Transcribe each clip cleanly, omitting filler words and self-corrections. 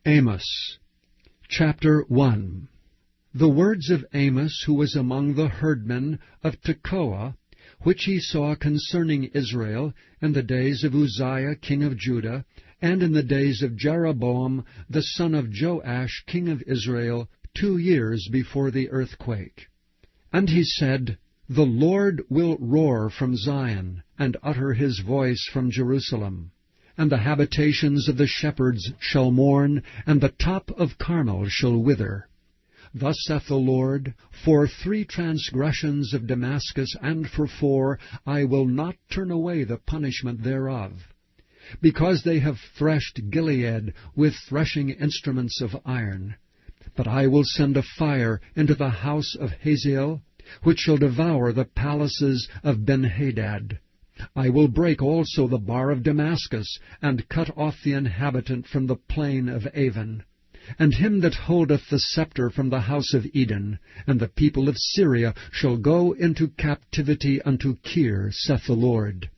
Amos, chapter 1. The words of Amos, who was among the herdmen of Tekoa, which he saw concerning Israel in the days of Uzziah king of Judah, and in the days of Jeroboam the son of Joash king of Israel, 2 years before the earthquake. And he said, The Lord will roar from Zion, and utter his voice from Jerusalem. And the habitations of the shepherds shall mourn, and the top of Carmel shall wither. Thus saith the Lord, For 3 transgressions of Damascus, and for 4, I will not turn away the punishment thereof. Because they have threshed Gilead with threshing instruments of iron. But I will send a fire into the house of Hazael, which shall devour the palaces of Benhadad. I will break also the bar of Damascus, and cut off the inhabitant from the plain of Avon, and him that holdeth the scepter from the house of Eden, and the people of Syria shall go into captivity unto Kir, saith the Lord.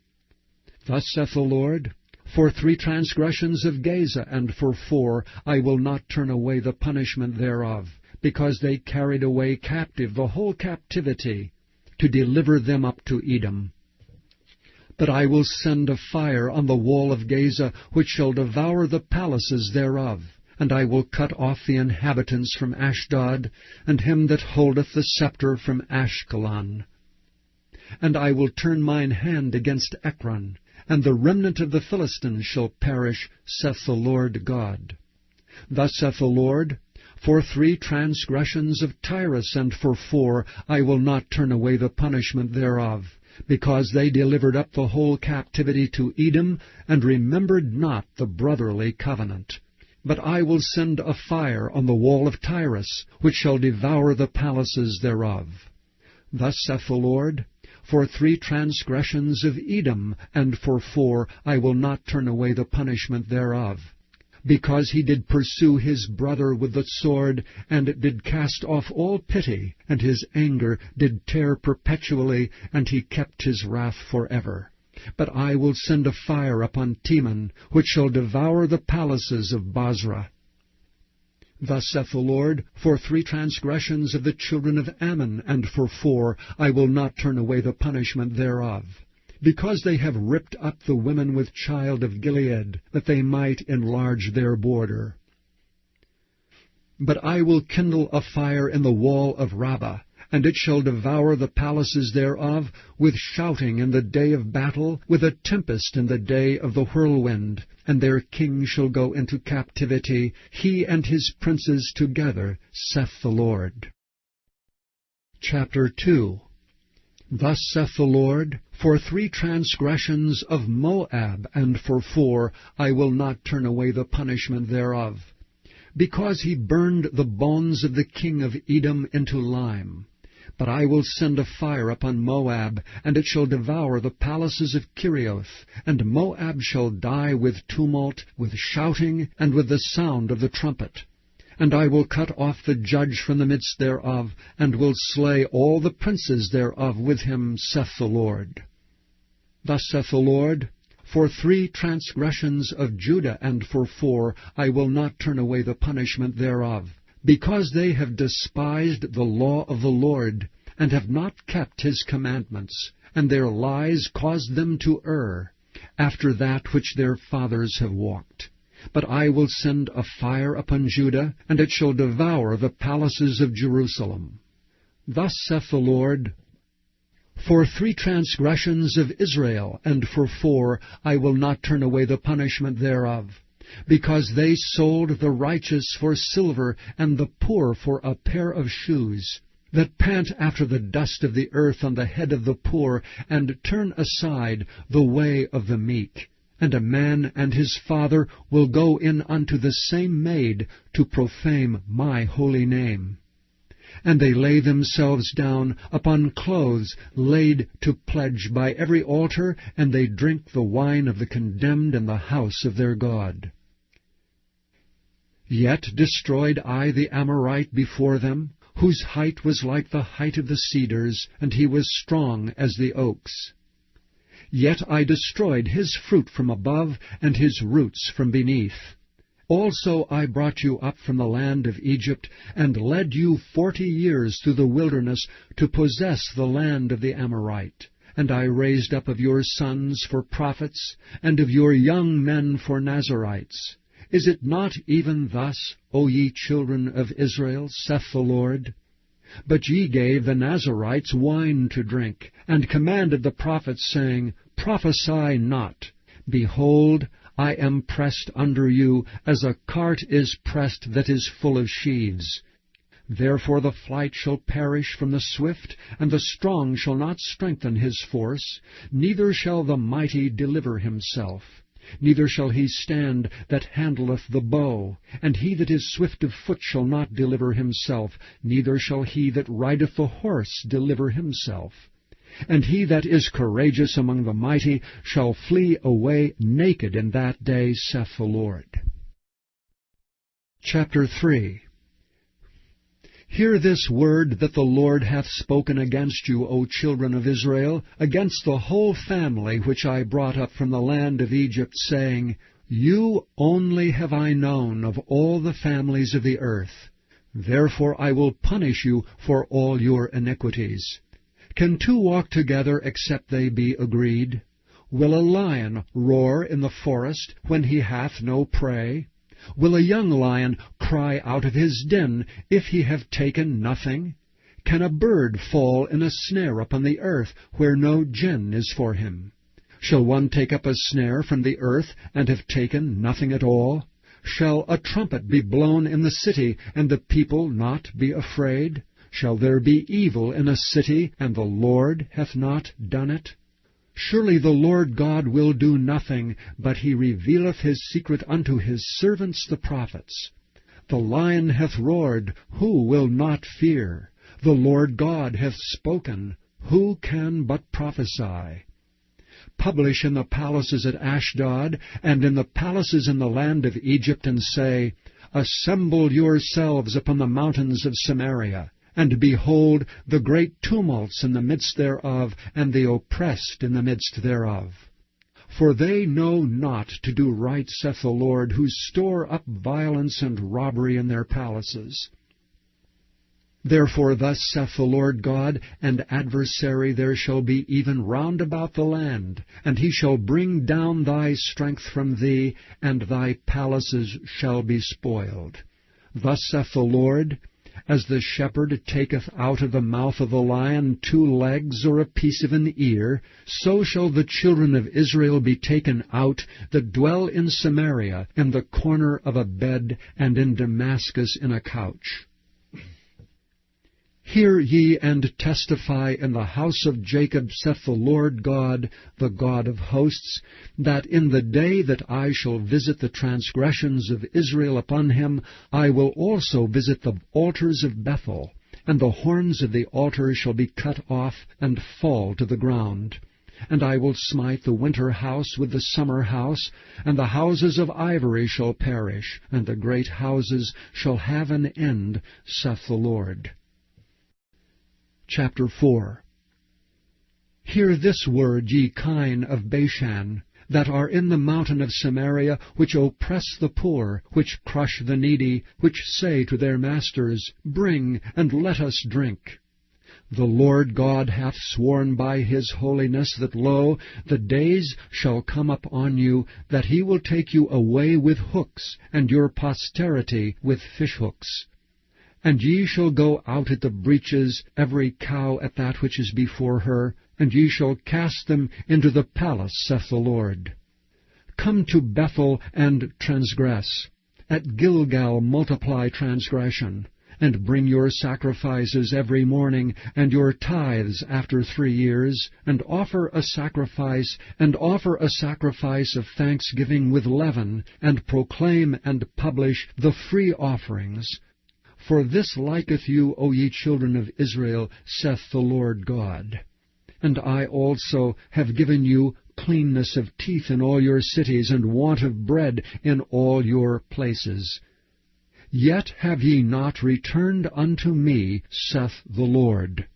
Thus saith the Lord, For 3 transgressions of Gaza, and for 4, I will not turn away the punishment thereof, because they carried away captive the whole captivity, to deliver them up to Edom. But I will send a fire on the wall of Gaza, which shall devour the palaces thereof. And I will cut off the inhabitants from Ashdod, and him that holdeth the scepter from Ashkelon. And I will turn mine hand against Ekron, and the remnant of the Philistines shall perish, saith the Lord God. Thus saith the Lord, For 3 transgressions of Tyrus, and for 4, I will not turn away the punishment thereof, because they delivered up the whole captivity to Edom, and remembered not the brotherly covenant. But I will send a fire on the wall of Tyrus, which shall devour the palaces thereof. Thus saith the Lord, For 3 transgressions of Edom, and for 4, I will not turn away the punishment thereof. Because he did pursue his brother with the sword, and did cast off all pity, and his anger did tear perpetually, and he kept his wrath forever. But I will send a fire upon Teman, which shall devour the palaces of Basra. Thus saith the Lord, For 3 transgressions of the children of Ammon, and for 4, I will not turn away the punishment thereof. Because they have ripped up the women with child of Gilead, that they might enlarge their border. But I will kindle a fire in the wall of Rabbah, and it shall devour the palaces thereof, with shouting in the day of battle, with a tempest in the day of the whirlwind. And their king shall go into captivity, he and his princes together, saith the Lord. Chapter 2. Thus saith the Lord, For 3 transgressions of Moab, and for 4, I will not turn away the punishment thereof. Because he burned the bones of the king of Edom into lime. But I will send a fire upon Moab, and it shall devour the palaces of Kerioth, and Moab shall die with tumult, with shouting, and with the sound of the trumpet. And I will cut off the judge from the midst thereof, and will slay all the princes thereof with him, saith the Lord. Thus saith the Lord, For 3 transgressions of Judah, and for 4, I will not turn away the punishment thereof, because they have despised the law of the Lord, and have not kept his commandments, and their lies caused them to err, after that which their fathers have walked. But I will send a fire upon Judah, and it shall devour the palaces of Jerusalem. Thus saith the Lord, For 3 transgressions of Israel, and for 4, I will not turn away the punishment thereof, because they sold the righteous for silver, and the poor for a pair of shoes, that pant after the dust of the earth on the head of the poor, and turn aside the way of the meek. And a man and his father will go in unto the same maid, to profane my holy name. And they lay themselves down upon clothes laid to pledge by every altar, and they drink the wine of the condemned in the house of their God. Yet destroyed I the Amorite before them, whose height was like the height of the cedars, and he was strong as the oaks. Yet I destroyed his fruit from above, and his roots from beneath. Also I brought you up from the land of Egypt, and led you 40 years through the wilderness to possess the land of the Amorite. And I raised up of your sons for prophets, and of your young men for Nazirites. Is it not even thus, O ye children of Israel, saith the Lord? But ye gave the Nazirites wine to drink, and commanded the prophets, saying, Prophesy not. Behold, I am pressed under you, as a cart is pressed that is full of sheaves. Therefore the flight shall perish from the swift, and the strong shall not strengthen his force, neither shall the mighty deliver himself. Neither shall he stand that handleth the bow, and he that is swift of foot shall not deliver himself, neither shall he that rideth the horse deliver himself. And he that is courageous among the mighty shall flee away naked in that day, saith the Lord. Chapter 3. Hear this word that the Lord hath spoken against you, O children of Israel, against the whole family which I brought up from the land of Egypt, saying, You only have I known of all the families of the earth. Therefore I will punish you for all your iniquities. Can two walk together except they be agreed? Will a lion roar in the forest when he hath no prey? Will a young lion cry out of his den if he have taken nothing? Can a bird fall in a snare upon the earth where no gin is for him? Shall one take up a snare from the earth and have taken nothing at all? Shall a trumpet be blown in the city, and the people not be afraid? Shall there be evil in a city, and the Lord hath not done it? Surely the Lord God will do nothing, but he revealeth his secret unto his servants the prophets. The lion hath roared, who will not fear? The Lord God hath spoken, who can but prophesy? Publish in the palaces at Ashdod, and in the palaces in the land of Egypt, and say, Assemble yourselves upon the mountains of Samaria, and behold the great tumults in the midst thereof, and the oppressed in the midst thereof. For they know not to do right, saith the Lord, who store up violence and robbery in their palaces. Therefore thus saith the Lord God, An adversary there shall be even round about the land, and he shall bring down thy strength from thee, and thy palaces shall be spoiled. Thus saith the Lord, As the shepherd taketh out of the mouth of the lion 2 legs or a piece of an ear, so shall the children of Israel be taken out that dwell in Samaria, in the corner of a bed, and in Damascus in a couch. Hear ye and testify in the house of Jacob, saith the Lord God, the God of hosts, that in the day that I shall visit the transgressions of Israel upon him, I will also visit the altars of Bethel, and the horns of the altar shall be cut off and fall to the ground. And I will smite the winter house with the summer house, and the houses of ivory shall perish, and the great houses shall have an end, saith the Lord. Chapter 4. Hear this word, ye kine of Bashan, that are in the mountain of Samaria, which oppress the poor, which crush the needy, which say to their masters, Bring, and let us drink. The Lord God hath sworn by his holiness that, lo, the days shall come upon you, that he will take you away with hooks, and your posterity with fishhooks. And ye shall go out at the breaches, every cow at that which is before her, and ye shall cast them into the palace, saith the Lord. Come to Bethel and transgress. At Gilgal multiply transgression, and bring your sacrifices every morning, and your tithes after 3 years, and offer a sacrifice of thanksgiving with leaven, and proclaim and publish the free offerings. For this liketh you, O ye children of Israel, saith the Lord God. And I also have given you cleanness of teeth in all your cities, and want of bread in all your places. Yet have ye not returned unto me, saith the Lord.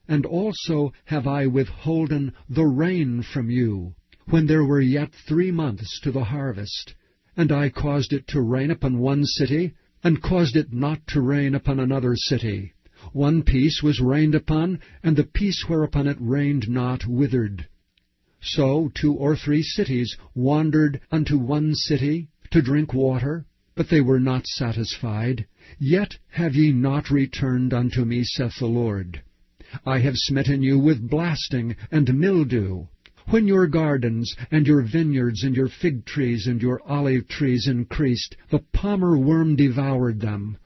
And also have I withholden the rain from you, when there were yet 3 months to the harvest. and I caused it to rain upon one city, and caused it not to rain upon another city. One piece was rained upon, and the piece whereupon it rained not withered. So 2 or 3 cities wandered unto one city to drink water, but they were not satisfied. Yet have ye not returned unto me, saith the Lord. I have smitten you with blasting and mildew. When your gardens and your vineyards and your fig trees and your olive trees increased, the palmer worm devoured them.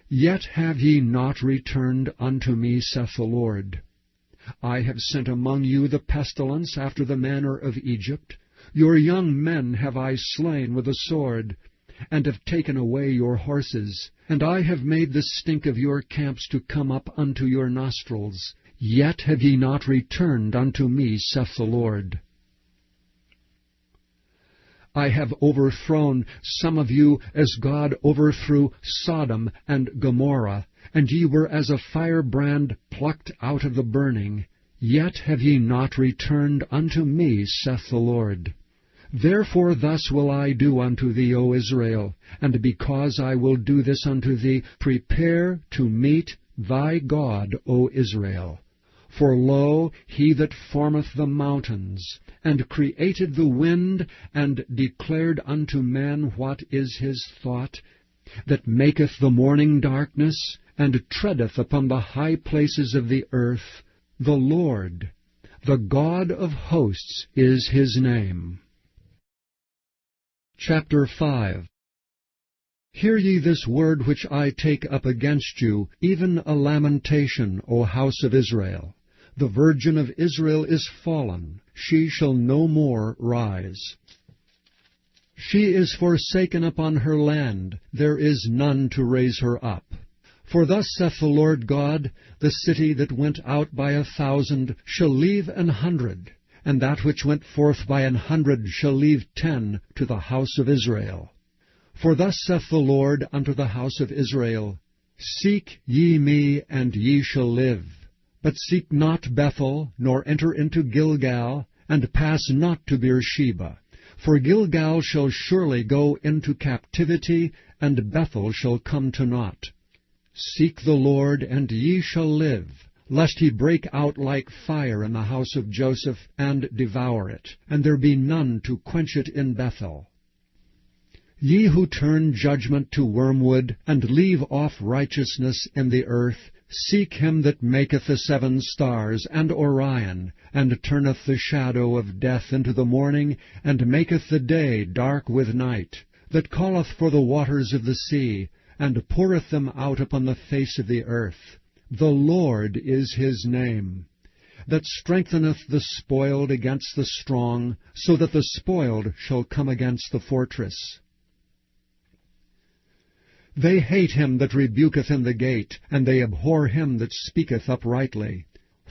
Yet have ye not returned unto me, saith the Lord. I have sent among you the pestilence after the manner of Egypt. Your young men have I slain with the sword, and have taken away your horses. And I have made the stink of your camps to come up unto your nostrils. Yet have ye not returned unto me, saith the Lord. I have overthrown some of you as God overthrew Sodom and Gomorrah, and ye were as a firebrand plucked out of the burning. Yet have ye not returned unto me, saith the Lord. Therefore thus will I do unto thee, O Israel, and because I will do this unto thee, prepare to meet thy God, O Israel. For lo, he that formeth the mountains, and created the wind, and declared unto man what is his thought, that maketh the morning darkness, and treadeth upon the high places of the earth, the Lord, the God of hosts is his name. Chapter 5. Hear ye this word which I take up against you, even a lamentation, O house of Israel. The virgin of Israel is fallen, she shall no more rise. She is forsaken upon her land, there is none to raise her up. For thus saith the Lord God, the city that went out by 1,000 shall leave 100, and that which went forth by 100 shall leave 10 to the house of Israel. For thus saith the Lord unto the house of Israel, Seek ye me, and ye shall live. But seek not Bethel, nor enter into Gilgal, and pass not to Beersheba. For Gilgal shall surely go into captivity, and Bethel shall come to naught. Seek the Lord, and ye shall live, lest he break out like fire in the house of Joseph, and devour it, and there be none to quench it in Bethel. Ye who turn judgment to wormwood, and leave off righteousness in the earth, seek him that maketh the 7 stars, and Orion, and turneth the shadow of death into the morning, and maketh the day dark with night, that calleth for the waters of the sea, and poureth them out upon the face of the earth. The Lord is his name. That strengtheneth the spoiled against the strong, so that the spoiled shall come against the fortress. They hate him that rebuketh in the gate, and they abhor him that speaketh uprightly.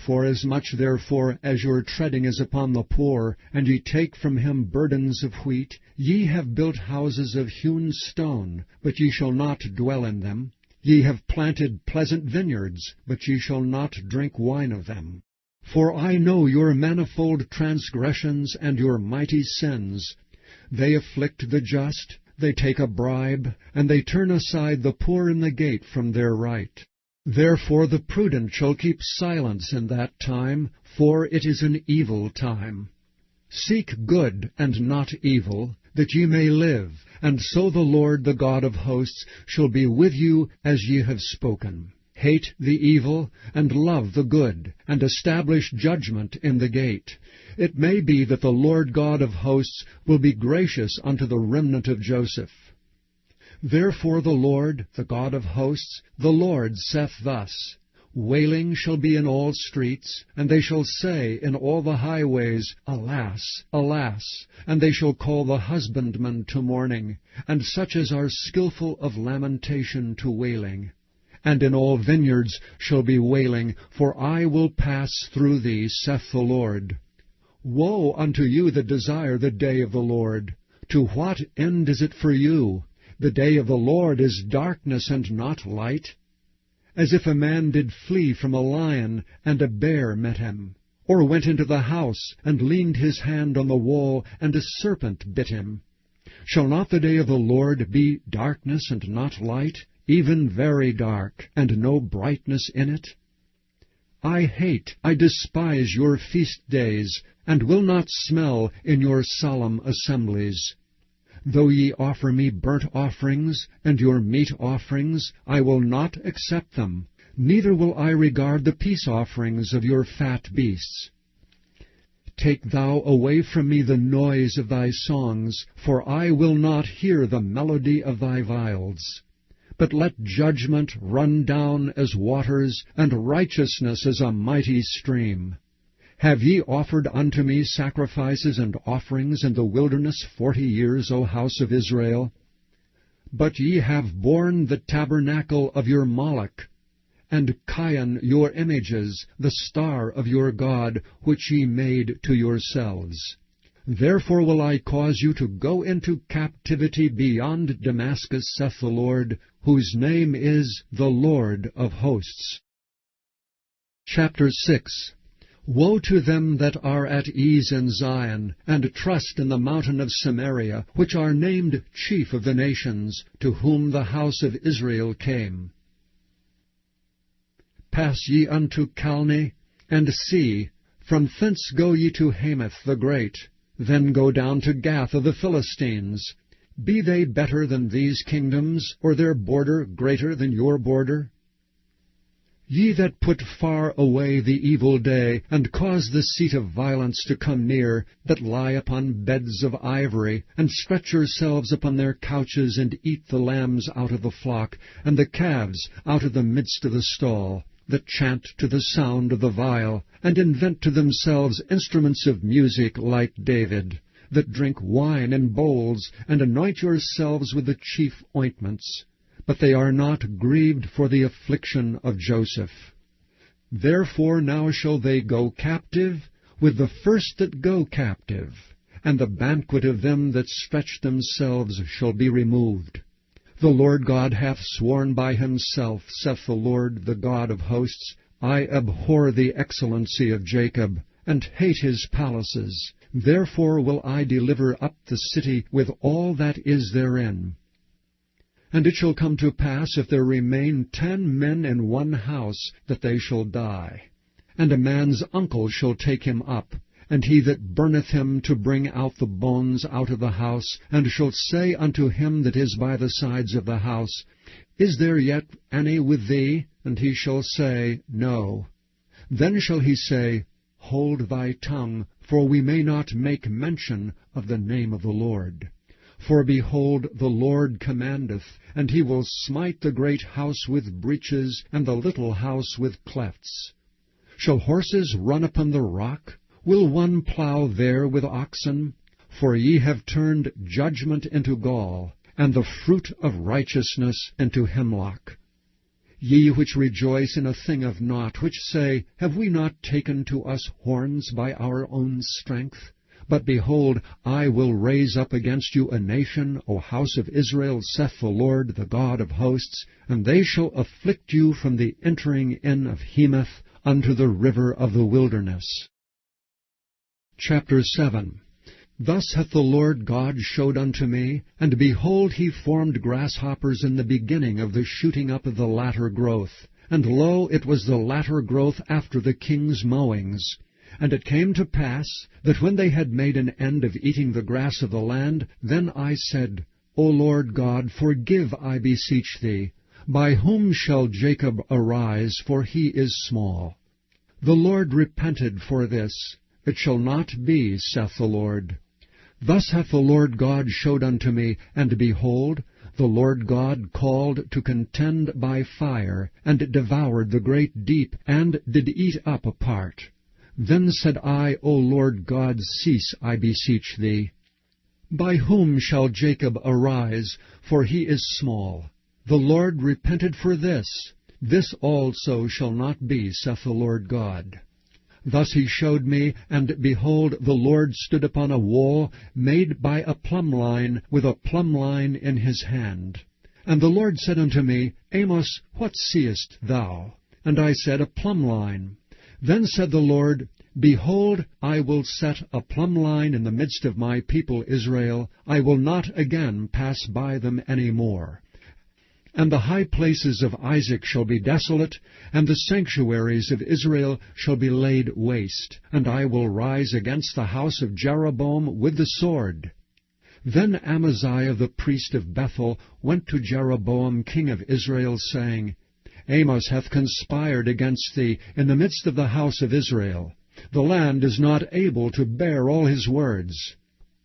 Forasmuch therefore as your treading is upon the poor, and ye take from him burdens of wheat, ye have built houses of hewn stone, but ye shall not dwell in them. Ye have planted pleasant vineyards, but ye shall not drink wine of them. For I know your manifold transgressions and your mighty sins. They afflict the just, they take a bribe, and they turn aside the poor in the gate from their right. Therefore the prudent shall keep silence in that time, for it is an evil time. Seek good and not evil, that ye may live, and so the Lord the God of hosts shall be with you as ye have spoken. Hate the evil, and love the good, and establish judgment in the gate. It may be that the Lord God of hosts will be gracious unto the remnant of Joseph. Therefore the Lord, the God of hosts, the Lord saith thus, Wailing shall be in all streets, and they shall say in all the highways, Alas, alas! And they shall call the husbandman to mourning, and such as are skillful of lamentation to wailing. And in all vineyards shall be wailing, for I will pass through thee, saith the Lord. Woe unto you that desire the day of the Lord! To what end is it for you? The day of the Lord is darkness and not light. As if a man did flee from a lion, and a bear met him, or went into the house, and leaned his hand on the wall, and a serpent bit him. Shall not the day of the Lord be darkness and not light, even very dark, and no brightness in it? I despise your feast days, and will not smell in your solemn assemblies. Though ye offer me burnt offerings, and your meat offerings, I will not accept them, neither will I regard the peace offerings of your fat beasts. Take thou away from me the noise of thy songs, for I will not hear the melody of thy viols. But let judgment run down as waters, and righteousness as a mighty stream. Have ye offered unto me sacrifices and offerings in the wilderness 40 years, O house of Israel? But ye have borne the tabernacle of your Moloch, and Chion your images, the star of your God, which ye made to yourselves. Therefore will I cause you to go into captivity beyond Damascus, saith the Lord, whose name is the Lord of hosts. Chapter 6. Woe to them that are at ease in Zion, and trust in the mountain of Samaria, which are named chief of the nations, to whom the house of Israel came. Pass ye unto Calne, and see, from thence go ye to Hamath the great, then go down to Gath of the Philistines. Be they better than these kingdoms, or their border greater than your border? Ye that put far away the evil day, and cause the seat of violence to come near, that lie upon beds of ivory, and stretch yourselves upon their couches, and eat the lambs out of the flock, and the calves out of the midst of the stall, that chant to the sound of the viol, and invent to themselves instruments of music like David, that drink wine in bowls, and anoint yourselves with the chief ointments, but they are not grieved for the affliction of Joseph. Therefore now shall they go captive with the first that go captive, and the banquet of them that stretch themselves shall be removed. The Lord God hath sworn by himself, saith the Lord, the God of hosts, I abhor the excellency of Jacob, and hate his palaces. Therefore will I deliver up the city with all that is therein. And it shall come to pass, if there remain 10 men in one house, that they shall die. And a man's uncle shall take him up, and he that burneth him to bring out the bones out of the house, and shall say unto him that is by the sides of the house, Is there yet any with thee? And he shall say, No. Then shall he say, Hold thy tongue, for we may not make mention of the name of the Lord. For behold, the Lord commandeth, and he will smite the great house with breaches, and the little house with clefts. Shall horses run upon the rock? Will one plow there with oxen? For ye have turned judgment into gall, and the fruit of righteousness into hemlock. Ye which rejoice in a thing of naught, which say, Have we not taken to us horns by our own strength? But behold, I will raise up against you a nation, O house of Israel, saith the Lord, the God of hosts, and they shall afflict you from the entering in of Hemath unto the river of the wilderness. Chapter 7. Thus hath the Lord God showed unto me, and behold, he formed grasshoppers in the beginning of the shooting up of the latter growth. And lo, it was the latter growth after the king's mowings. And it came to pass, that when they had made an end of eating the grass of the land, then I said, O Lord God, forgive, I beseech thee. By whom shall Jacob arise, for he is small? The Lord repented for this. It shall not be, saith the Lord. Thus hath the Lord God showed unto me, and behold, the Lord God called to contend by fire, and devoured the great deep, and did eat up a part. Then said I, O Lord God, cease, I beseech thee. By whom shall Jacob arise, for he is small? The Lord repented for this. This also shall not be, saith the Lord God. Thus he showed me, and behold, the Lord stood upon a wall made by a plumb line, with a plumb line in his hand. And the Lord said unto me, Amos, what seest thou? And I said, A plumb line. Then said the Lord, Behold, I will set a plumb line in the midst of my people Israel. I will not again pass by them any more. And the high places of Isaac shall be desolate, and the sanctuaries of Israel shall be laid waste. And I will rise against the house of Jeroboam with the sword. Then Amaziah the priest of Bethel went to Jeroboam king of Israel, saying, Amos hath conspired against thee in the midst of the house of Israel. The land is not able to bear all his words.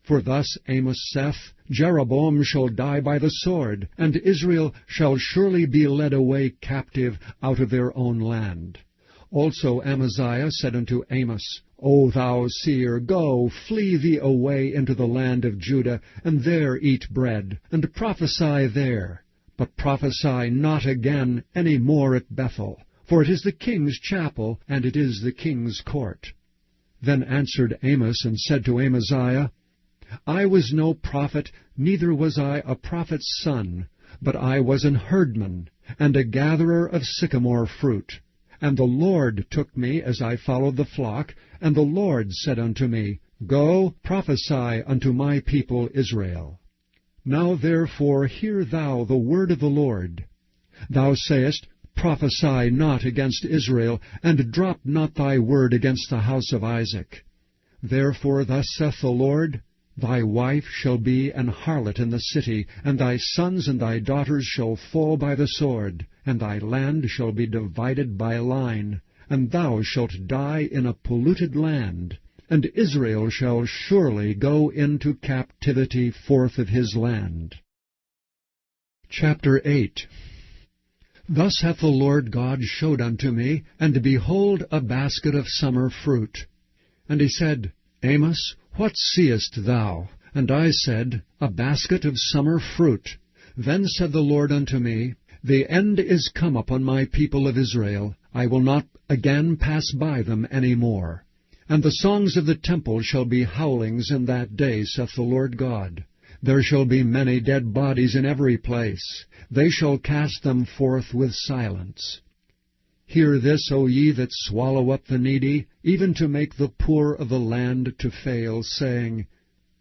For thus Amos saith, Jeroboam shall die by the sword, and Israel shall surely be led away captive out of their own land. Also Amaziah said unto Amos, O thou seer, go, flee thee away into the land of Judah, and there eat bread, and prophesy there. But prophesy not again any more at Bethel, for it is the king's chapel, and it is the king's court. Then answered Amos, and said to Amaziah, I was no prophet, neither was I a prophet's son, but I was an herdman, and a gatherer of sycamore fruit. And the Lord took me as I followed the flock, and the Lord said unto me, Go, prophesy unto my people Israel. Now therefore hear thou the word of the Lord. Thou sayest, Prophesy not against Israel, and drop not thy word against the house of Isaac. Therefore thus saith the Lord, Thy wife shall be an harlot in the city, and thy sons and thy daughters shall fall by the sword, and thy land shall be divided by line, and thou shalt die in a polluted land, and Israel shall surely go into captivity forth of his land. Chapter 8. Thus hath the Lord God showed unto me, and behold, a basket of summer fruit. And he said, Amos, what seest thou? And I said, A basket of summer fruit. Then said the Lord unto me, The end is come upon my people of Israel. I will not again pass by them any more. And the songs of the temple shall be howlings in that day, saith the Lord God. There shall be many dead bodies in every place. They shall cast them forth with silence. Hear this, O ye that swallow up the needy, even to make the poor of the land to fail, saying,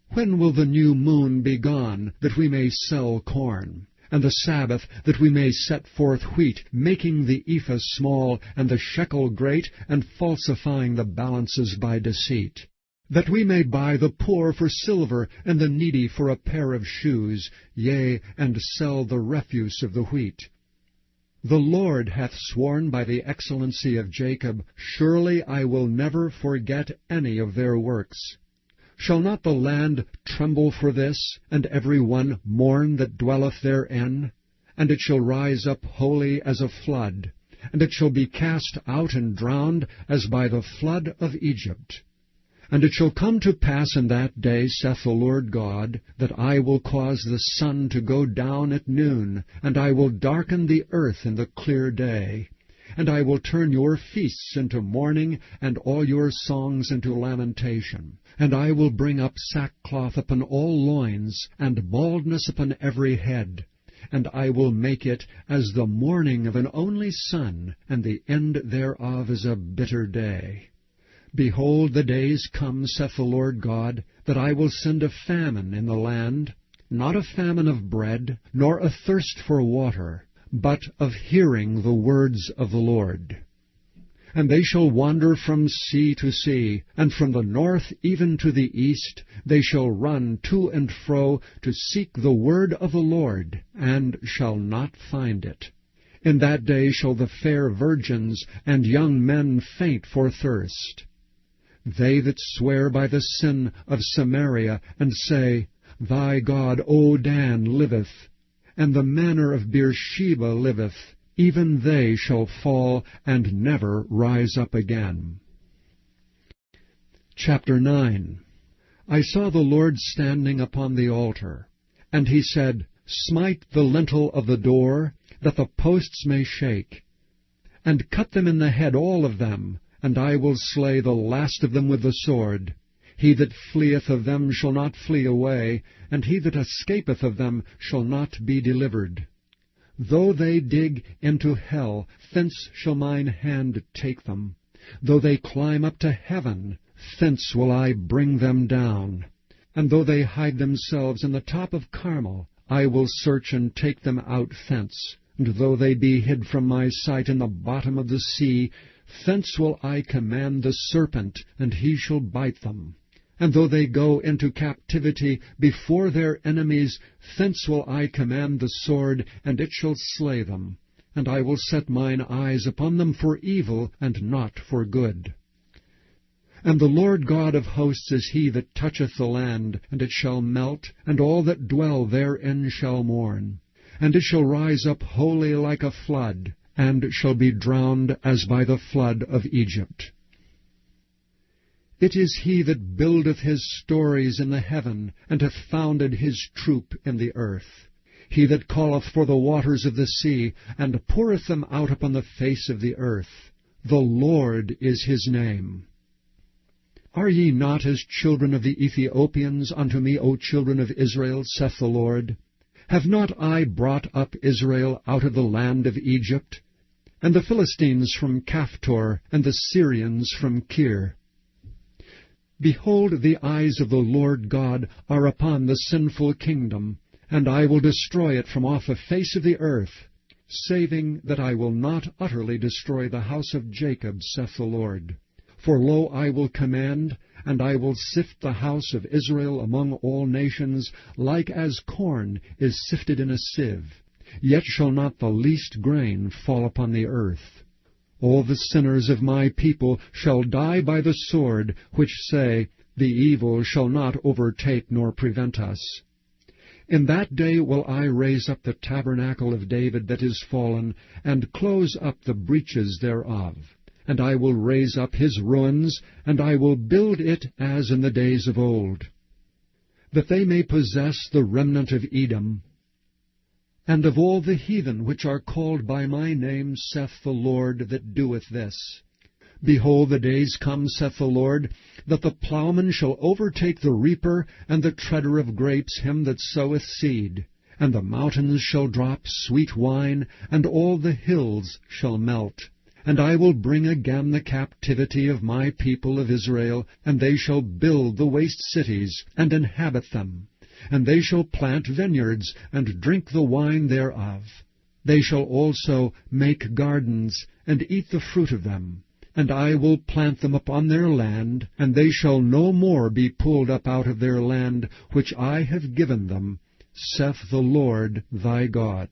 When will the new moon be gone, that we may sell corn? And the Sabbath, that we may set forth wheat, making the ephah small, and the shekel great, and falsifying the balances by deceit? That we may buy the poor for silver, and the needy for a pair of shoes, yea, and sell the refuse of the wheat. The Lord hath sworn by the excellency of Jacob, Surely I will never forget any of their works. Shall not the land tremble for this, and every one mourn that dwelleth therein? And it shall rise up wholly as a flood, and it shall be cast out and drowned as by the flood of Egypt. And it shall come to pass in that day, saith the Lord God, that I will cause the sun to go down at noon, and I will darken the earth in the clear day. And I will turn your feasts into mourning, and all your songs into lamentation. And I will bring up sackcloth upon all loins, and baldness upon every head. And I will make it as the mourning of an only son, and the end thereof is a bitter day. Behold, the days come, saith the Lord God, that I will send a famine in the land, not a famine of bread, nor a thirst for water, but of hearing the words of the Lord. And they shall wander from sea to sea, and from the north even to the east. They shall run to and fro to seek the word of the Lord, and shall not find it. In that day shall the fair virgins and young men faint for thirst. They that swear by the sin of Samaria, and say, Thy God, O Dan, liveth, and the manor of Beersheba liveth, even they shall fall and never rise up again. Chapter 9. I saw the Lord standing upon the altar, and he said, Smite the lintel of the door, that the posts may shake, and cut them in the head all of them, and I will slay the last of them with the sword. He that fleeth of them shall not flee away, and he that escapeth of them shall not be delivered. Though they dig into hell, thence shall mine hand take them. Though they climb up to heaven, thence will I bring them down. And though they hide themselves in the top of Carmel, I will search and take them out thence. And though they be hid from my sight in the bottom of the sea, thence will I command the serpent, and he shall bite them. And though they go into captivity before their enemies, thence will I command the sword, and it shall slay them. And I will set mine eyes upon them for evil, and not for good. And the Lord God of hosts is he that toucheth the land, and it shall melt, and all that dwell therein shall mourn. And it shall rise up wholly like a flood, and shall be drowned as by the flood of Egypt. It is he that buildeth his stories in the heaven, and hath founded his troop in the earth. He that calleth for the waters of the sea, and poureth them out upon the face of the earth. The Lord is his name. Are ye not as children of the Ethiopians unto me, O children of Israel, saith the Lord? Have not I brought up Israel out of the land of Egypt, and the Philistines from Caphtor, and the Syrians from Kir? Behold, the eyes of the Lord God are upon the sinful kingdom, and I will destroy it from off the face of the earth, saving that I will not utterly destroy the house of Jacob, saith the Lord. For lo, I will command, and I will sift the house of Israel among all nations, like as corn is sifted in a sieve. Yet shall not the least grain fall upon the earth. All the sinners of my people shall die by the sword, which say, The evil shall not overtake nor prevent us. In that day will I raise up the tabernacle of David that is fallen, and close up the breaches thereof. And I will raise up his ruins, and I will build it as in the days of old, that they may possess the remnant of Edom, and of all the heathen which are called by my name, saith the Lord that doeth this. Behold, the days come, saith the Lord, that the plowman shall overtake the reaper, and the treader of grapes him that soweth seed. And the mountains shall drop sweet wine, and all the hills shall melt. And I will bring again the captivity of my people of Israel, and they shall build the waste cities, and inhabit them. And they shall plant vineyards, and drink the wine thereof. They shall also make gardens, and eat the fruit of them. And I will plant them upon their land, and they shall no more be pulled up out of their land, which I have given them, saith the Lord thy God.